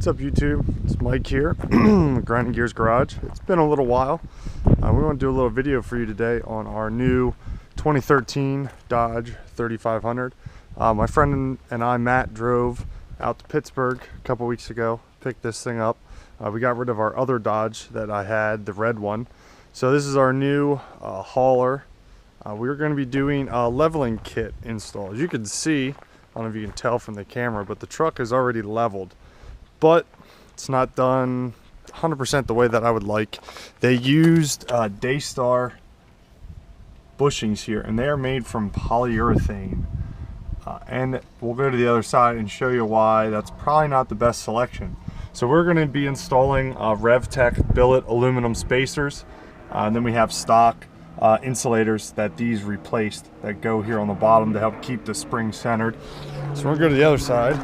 What's up, YouTube? It's Mike here, Grinding Gears Garage. It's been a little while. We want to do a little video for you today on our new 2013 Dodge 3500. My friend and I, Matt, drove out to Pittsburgh a couple weeks ago, picked this thing up. We got rid of our other Dodge that I had, the red one. So this is our new hauler. We're going to be doing a leveling kit install. As you can see, I don't know if you can tell from the camera, but the truck is already leveled. But it's not done 100% the way that I would like. They used Daystar bushings here, and they are made from polyurethane. And we'll go to the other side and show you why that's probably not the best selection. So we're going to be installing revtech billet aluminum spacers. And then we have stock insulators that these replaced that go here on the bottom to help keep the spring centered. So we're going to go to the other side.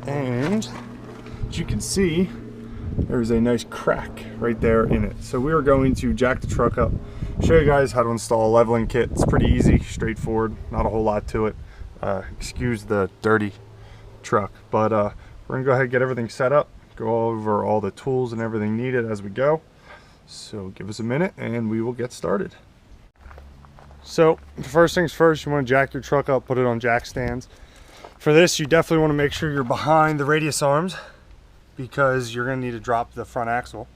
And as you can see, there's a nice crack right there in it. So we are going to jack the truck up, show you guys how to install a leveling kit. It's pretty easy, straightforward, not a whole lot to it. Excuse the dirty truck, but we're gonna go ahead and get everything set up, go over all the tools and everything needed as we go. So give us a minute and we will get started. So first things first, you want to jack your truck up, put it on jack stands. For this, you definitely want to make sure you're behind the radius arms because you're going to need to drop the front axle.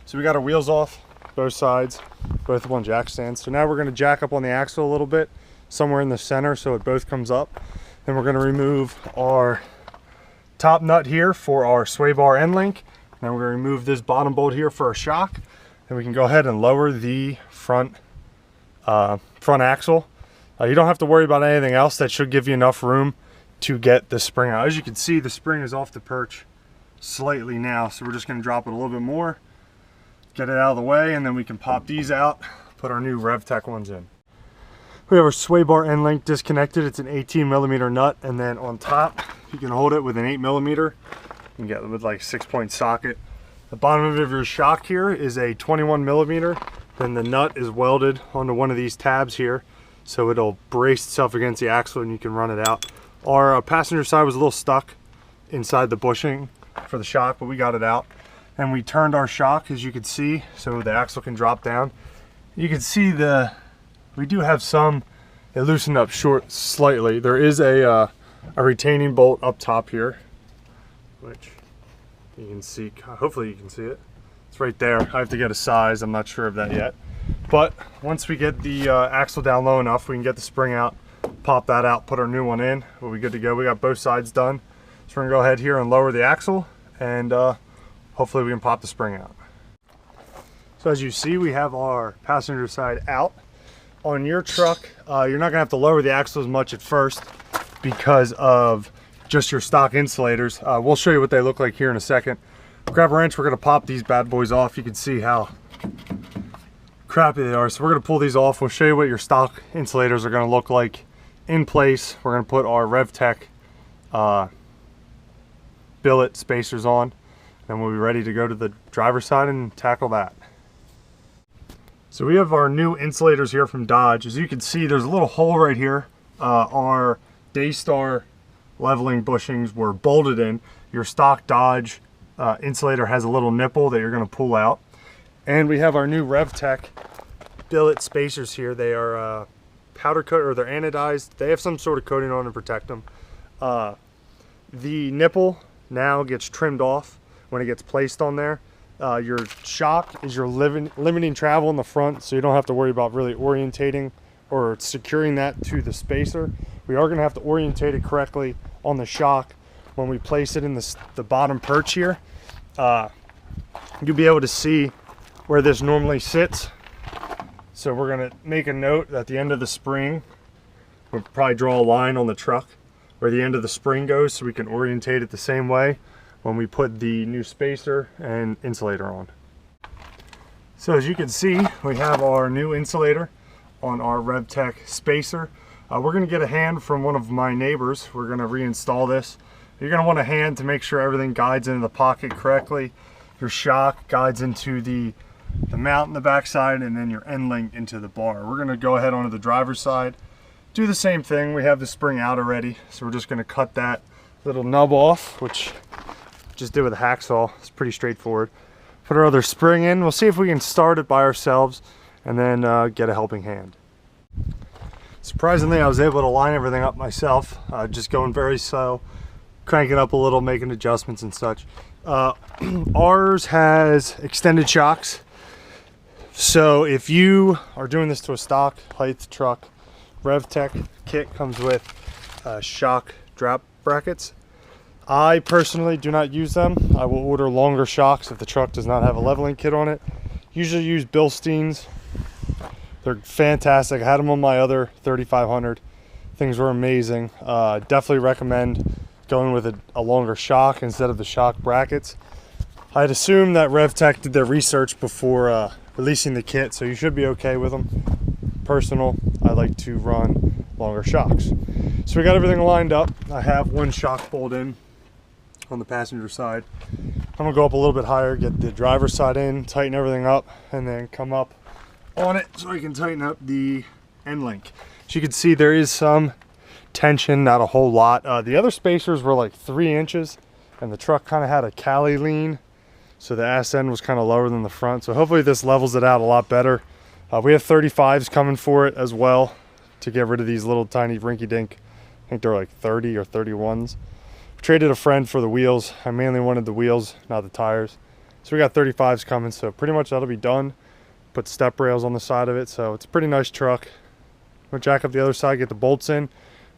So we got our wheels off, both sides, both up on jack stands. So now we're going to jack up on the axle a little bit, somewhere in the center so it both comes up. Then we're going to remove our top nut here for our sway bar end link. Then we're going to remove this bottom bolt here for our shock. Then we can go ahead and lower the front axle. You don't have to worry about anything else. That should give you enough room to get the spring out. As you can see, the spring is off the perch slightly now, so we're just going to drop it a little bit more, get it out of the way, and then we can pop these out, put our new revtech ones in. We have our sway bar end link disconnected. It's an 18mm nut, and then on top you can hold it with an 8mm. You can get it with like a 6-point socket. The bottom of your shock here is a 21mm. Then the nut is welded onto one of these tabs here, so it'll brace itself against the axle and you can run it out. Our passenger side was a little stuck inside the bushing for the shock, but we got it out. And we turned our shock, as you can see, so the axle can drop down. You can see we do have some, it loosened up short slightly. There is a retaining bolt up top here, which you can see, hopefully you can see it. It's right there. I have to get a size, I'm not sure of that yet. But once we get the axle down low enough, we can get the spring out, pop that out, put our new one in. We'll be good to go. We got both sides done. So we're gonna go ahead here and lower the axle, and hopefully we can pop the spring out. So as you see, we have our passenger side out. On your truck, you're not gonna have to lower the axle as much at first because of just your stock insulators. We'll show you what they look like here in a second. Grab a wrench, we're gonna pop these bad boys off. You can see how crappy they are. So we're gonna pull these off. We'll show you what your stock insulators are gonna look like in place. We're gonna put our revtech billet spacers on, then we'll be ready to go to the driver's side and tackle that. So we have our new insulators here from Dodge. As you can see, there's a little hole right here. Our Daystar leveling bushings were bolted in. Your stock Dodge insulator has a little nipple that you're going to pull out. And we have our new revtech billet spacers here. They are powder coat, or they're anodized. They have some sort of coating on to protect them. The nipple now gets trimmed off when it gets placed on there. Your shock is your limiting travel in the front, so you don't have to worry about really orientating or securing that to the spacer. We are going to have to orientate it correctly on the shock when we place it in the bottom perch here. You'll be able to see where this normally sits. So we're going to make a note at the end of the spring. We'll probably draw a line on the truck where the end of the spring goes so we can orientate it the same way when we put the new spacer and insulator on. So as you can see, we have our new insulator on our revtech spacer. We're going to get a hand from one of my neighbors. We're going to reinstall this. You're going to want a hand to make sure everything guides into the pocket correctly. Your shock guides into the mount in the back side, and then your end link into the bar. We're going to go ahead onto the driver's side, do the same thing. We have the spring out already, so we're just going to cut that little nub off, which just did with a hacksaw. It's pretty straightforward. Put our other spring in. We'll see if we can start it by ourselves and then get a helping hand. Surprisingly, I was able to line everything up myself, just going very slow, cranking up a little, making adjustments and such. Ours has extended shocks. So if you are doing this to a stock height truck, revtech kit comes with shock drop brackets. I personally do not use them. I will order longer shocks if the truck does not have a leveling kit on it. Usually use Bilsteins. They're fantastic. I had them on my other 3500. Things were amazing. Definitely recommend going with a longer shock instead of the shock brackets. I'd assume that revtech did their research before releasing the kit, so you should be okay with them. Personal, I like to run longer shocks. So we got everything lined up. I have one shock bolt in on the passenger side. I'm gonna go up a little bit higher, get the driver's side in, tighten everything up, and then come up on it so I can tighten up the end link. As you can see, there is some tension, not a whole lot. The other spacers were like 3 inches, and the truck kind of had a Cali lean, so the ass end was kind of lower than the front. So hopefully this levels it out a lot better. We have 35s coming for it as well to get rid of these little tiny rinky-dink. I think they're like 30 or 31s. Traded a friend for the wheels. I mainly wanted the wheels, not the tires. So we got 35s coming, so pretty much that'll be done. Put step rails on the side of it, so it's a pretty nice truck. We'll jack up the other side, get the bolts in.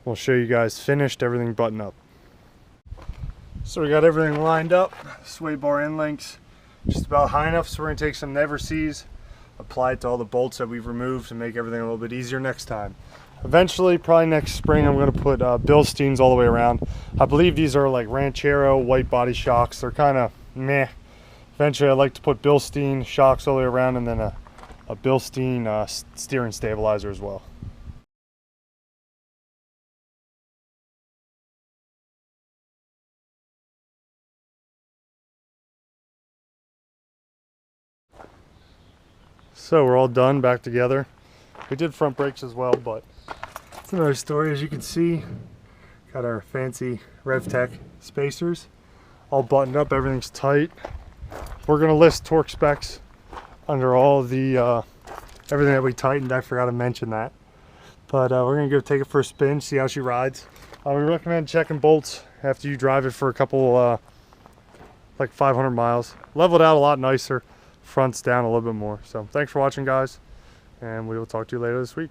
We'll show you guys finished, everything buttoned up. So we got everything lined up. Sway bar end links just about high enough, so we're gonna take some Never Sees, apply it to all the bolts that we've removed to make everything a little bit easier next time. Eventually, probably next spring, I'm gonna put Bilsteins all the way around. I believe these are like Ranchero white body shocks. They're kind of meh. Eventually, I'd like to put Bilstein shocks all the way around, and then a Bilstein steering stabilizer as well. So we're all done, back together. We did front brakes as well, but it's another story. As you can see, got our fancy revtech spacers all buttoned up, everything's tight. We're gonna list torque specs under all the everything that we tightened. I forgot to mention that, but we're gonna go take it for a spin, see how she rides. We recommend checking bolts after you drive it for a couple like 500 miles. Leveled out a lot nicer, front's down a little bit more. So thanks for watching, guys, and we will talk to you later this week.